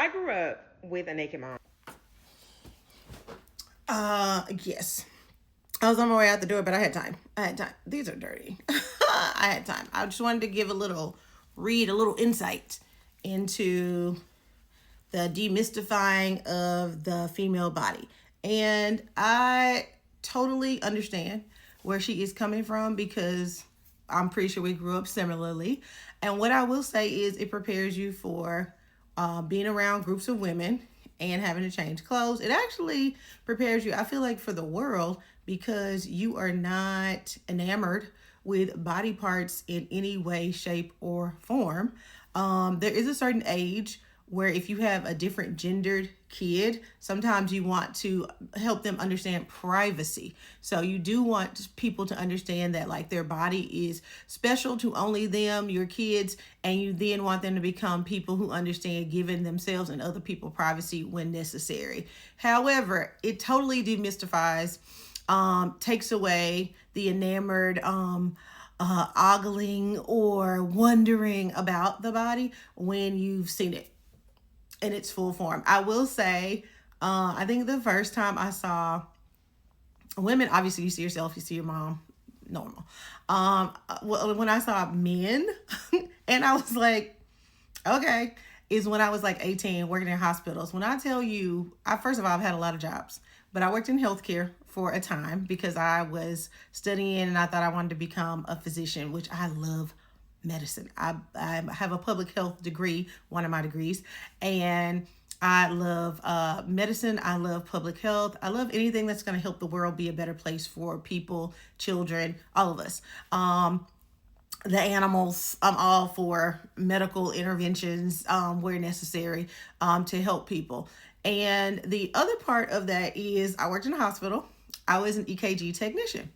I grew up with a naked mom. Yes. I was on my way out the door, but I had time. I had time. These are dirty. I had time. I just wanted to give a little insight into the demystifying of the female body. And I totally understand where she is coming from because I'm pretty sure we grew up similarly. And what I will say is it prepares you for being around groups of women and having to change clothes. It actually prepares you, I feel like, for the world because you are not enamored with body parts in any way, shape, or form. There is a certain age where if you have a different gendered kid, sometimes you want to help them understand privacy. So you do want people to understand that like their body is special to only them, your kids, and you then want them to become people who understand giving themselves and other people privacy when necessary. However, it totally demystifies, takes away the enamored ogling or wondering about the body when you've seen it in its full form. I will say, I think the first time I saw women, obviously you see yourself, you see your mom, normal. When I saw men, and I was like, okay, is when I was like 18 working in hospitals. When I tell you, first of all, I've had a lot of jobs, but I worked in healthcare for a time because I was studying and I thought I wanted to become a physician, which I love medicine. I have a public health degree, one of my degrees, and I love medicine. I love public health. I love anything that's going to help the world be a better place for people, children, all of us. The animals, I'm all for medical interventions where necessary to help people. And the other part of that is I worked in a hospital. I was an EKG technician.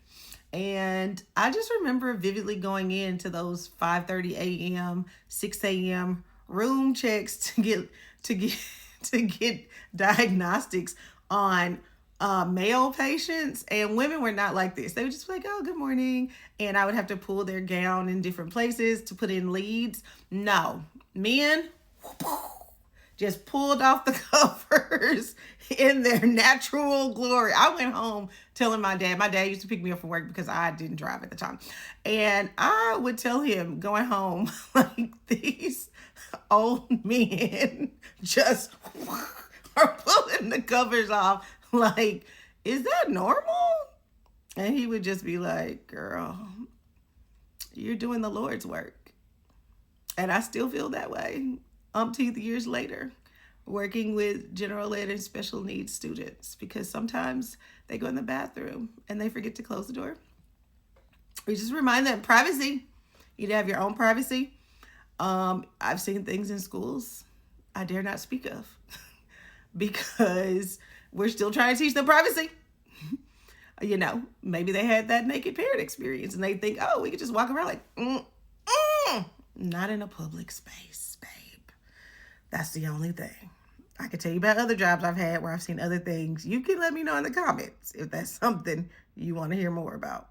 And I just remember vividly going into those 5:30 a.m., 6 a.m. room checks to get diagnostics on male patients, and women were not like this. They would just be like, "Oh, good morning," and I would have to pull their gown in different places to put in leads. No, men just pulled off the covers in their natural glory. I went home telling my dad. My dad used to pick me up from work because I didn't drive at the time. And I would tell him going home, like, these old men just are pulling the covers off. Like, is that normal? And he would just be like, girl, you're doing the Lord's work. And I still feel that way umpteenth years later, working with general ed and special needs students, because sometimes they go in the bathroom and they forget to close the door. We just remind them privacy. You have your own privacy. I've seen things in schools I dare not speak of because we're still trying to teach them privacy. You know, maybe they had that naked parent experience and they think, oh, we could just walk around like, not in a public space, babe. That's the only thing. I can tell you about other jobs I've had where I've seen other things. You can let me know in the comments if that's something you want to hear more about.